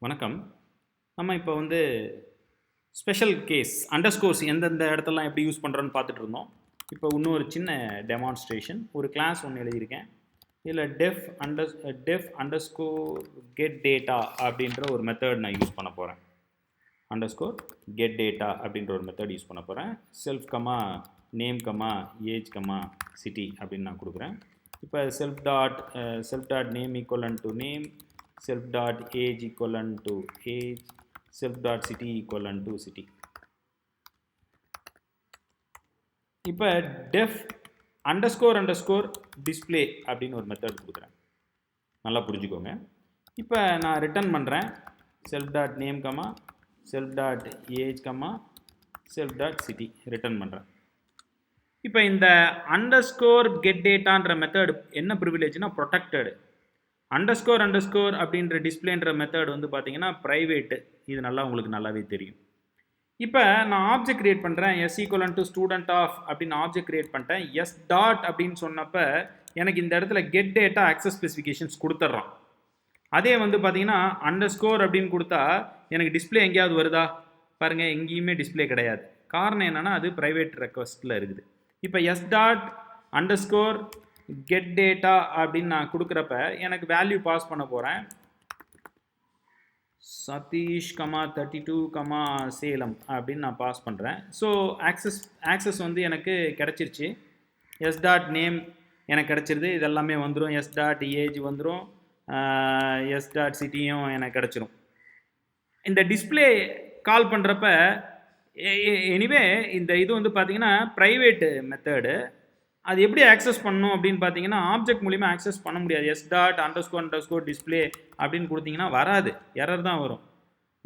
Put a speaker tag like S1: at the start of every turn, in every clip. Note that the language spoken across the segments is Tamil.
S1: வணக்கம். நம்ம இப்போ ஸ்பெஷல் கேஸ் அண்டர்ஸ்கோர்ஸ் எந்தெந்த இடத்துலலாம் எப்படி யூஸ் பண்ணுறோன்னு பார்த்துட்டு இருந்தோம். இப்போ இன்னும் ஒரு சின்ன டெமான்ஸ்ட்ரேஷன், ஒரு கிளாஸ் ஒன்று எழுதியிருக்கேன். இதில் டெஃப் அண்டர்ஸ்கோர் கெட் டேட்டா அப்படின்ற ஒரு மெத்தட் நான் யூஸ் பண்ண போகிறேன். அண்டர்ஸ்கோர் கெட் டேட்டா அப்படின்ற ஒரு மெத்தட் யூஸ் பண்ண போகிறேன். Self comma name comma age comma city அப்படின்னு நான் கொடுக்குறேன். இப்போ self dot name equal to name, self dot age equivalent to age, self dot city equivalent to city. இப்போ def underscore display அப்படின்னு ஒரு மெத்தட் கொடுக்குறேன். நல்லா புரிஞ்சுக்கோங்க. இப்போ நான் ரிட்டர்ன் பண்ணுறேன் self dot name comma self dot age comma self dot city return பண்ணுறேன். இப்போ இந்த underscore get dataன்ற மெத்தட் என்ன ப்ரிவிலேஜ்னா ப்ரொடெக்டடு. அண்டர்ஸ்கோர் அப்படின்ற டிஸ்பிளேன்ற மெத்தட் பார்த்தீங்கன்னா ப்ரைவேட்டு. இது உங்களுக்கு நல்லாவே தெரியும். இப்போ நான் ஆப்ஜெக்ட் கிரியேட் பண்ணுறேன். எஸ் ஈக்குவலன் டு ஸ்டூடெண்ட் ஆஃப் அப்படின்னு ஆப்ஜெக்ட் கிரியேட் பண்ணிட்டேன். எஸ் டாட் அப்படின்னு சொன்னப்போ எனக்கு இந்த இடத்துல கெட் டேட்டா ஆக்சஸ் ஸ்பெசிஃபிகேஷன்ஸ் கொடுத்துட்றான். அதே பார்த்தீங்கன்னா அண்டர்ஸ்கோர் அப்படின்னு கொடுத்தா எனக்கு டிஸ்பிளே எங்கேயாவது வருதா பாருங்கள், எங்கேயுமே டிஸ்பிளே கிடையாது. காரணம் என்னென்னா அது ப்ரைவேட் ரெக்வஸ்ட்டில் இருக்குது. இப்போ S dot underscore get data அப்படின்னு நான் கொடுக்குறப்ப எனக்கு வேல்யூ பாஸ் பண்ண போகிறேன். சதீஷ் கமா 32 கமா சேலம் அப்படின்னு நான் பாஸ் பண்ணுறேன். ஸோ ஆக்சஸ் எனக்கு கிடச்சிருச்சு. எஸ் டாட் நேம் எனக்கு கிடச்சிருது. இதெல்லாமே வந்துடும். எஸ் டாட் ஏஜ் வந்துடும். எஸ் டாட் சிட்டியும் எனக்கு கிடச்சிரும். இந்த டிஸ்பிளே கால் பண்ணுறப்ப எனிவே இந்த இது பார்த்தீங்கன்னா ப்ரைவேட்டு மெத்தடு. அது எப்படி ஆக்சஸ் பண்ணணும் அப்படின்னு பார்த்தீங்கன்னா ஆப்ஜெக்ட் மூலிமா ஆக்சஸ் பண்ண முடியாது. எஸ் டாட் அண்டர்ஸ்கோர் டிஸ்பிளே அப்படின்னு கொடுத்தீங்கன்னா வராது, எரர் தான் வரும்.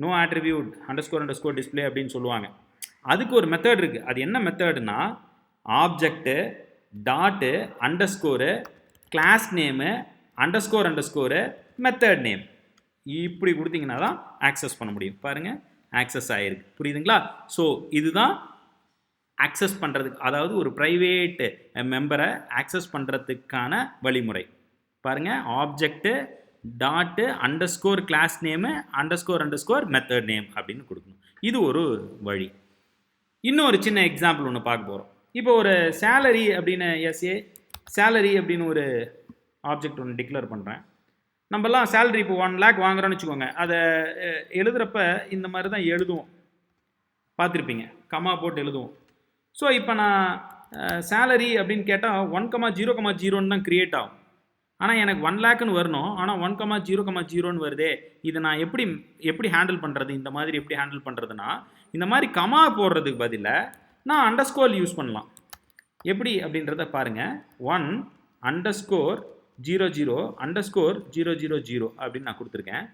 S1: நோ ஆட்ரிபியூட் அண்டர்ஸ்கோர் டிஸ்பிளே அப்படின்னு சொல்லுவாங்க. அதுக்கு ஒரு மெத்தட் இருக்குது. அது என்ன மெத்தடுனா object dot underscore class name underscore method name இப்படி கொடுத்தீங்கன்னா தான் ஆக்சஸ் பண்ண முடியும். பாருங்கள், ஆக்சஸ் ஆகிருக்கு. புரியுதுங்களா? ஸோ இதுதான் ஆக்சஸ் பண்ணுறதுக்கு, அதாவது ஒரு ப்ரைவேட் மெம்பரை ஆக்சஸ் பண்ணுறதுக்கான வழிமுறை. பாருங்கள், object dot underscore class name underscore method name அப்படின்னு கொடுக்கணும். இது ஒரு வழி. இன்னும் ஒரு சின்ன எக்ஸாம்பிள் ஒன்று பார்க்க போகிறோம். இப்போ ஒரு சேலரி அப்படின்னு சேலரி அப்படின்னு ஒரு ஆப்ஜெக்ட் ஒன்று டிக்ளேர் பண்ணுறேன். நம்மலாம் சேலரி இப்போ 1 lakh வாங்குறோன்னு வச்சுக்கோங்க. அதை எழுதுகிறப்ப இந்த மாதிரி தான் எழுதுவோம், பார்த்துருப்பீங்க, கமா போட்டு எழுதுவோம். ஸோ இப்போ நான் சேலரி அப்படின்னு கேட்டால் 1,0,0 தான் க்ரியேட் ஆகும். ஆனால் எனக்கு 1 lakhன்னு வரணும். ஆனால் 1,0,0 வருதே. இதை நான் எப்படி ஹேண்டில் பண்ணுறது? இந்த மாதிரி எப்படி ஹேண்டில் பண்ணுறதுனா, இந்த மாதிரி கமா போடுறதுக்கு பதிலாக நான் அண்டர்ஸ்கோர் யூஸ் பண்ணலாம். எப்படி அப்படின்றத பாருங்கள். 1_00_000 அப்படின்னு நான் கொடுத்துருக்கேன்.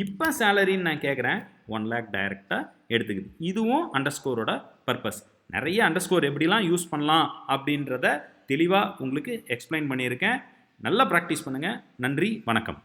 S1: இப்போ சேலரின்னு நான் கேட்குறேன். 1 lakh டைரெக்டாக எடுத்துக்குது. இதுவும் அண்டர்ஸ்கோரோட பர்பஸ். நிறைய அண்டர்ஸ்கோர் எப்படிலாம் யூஸ் பண்ணலாம் அப்படின்றத தெளிவாக உங்களுக்கு எக்ஸ்பிளைன் பண்ணியிருக்கேன். நல்லா ப்ராக்டிஸ் பண்ணுங்கள். நன்றி, வணக்கம்.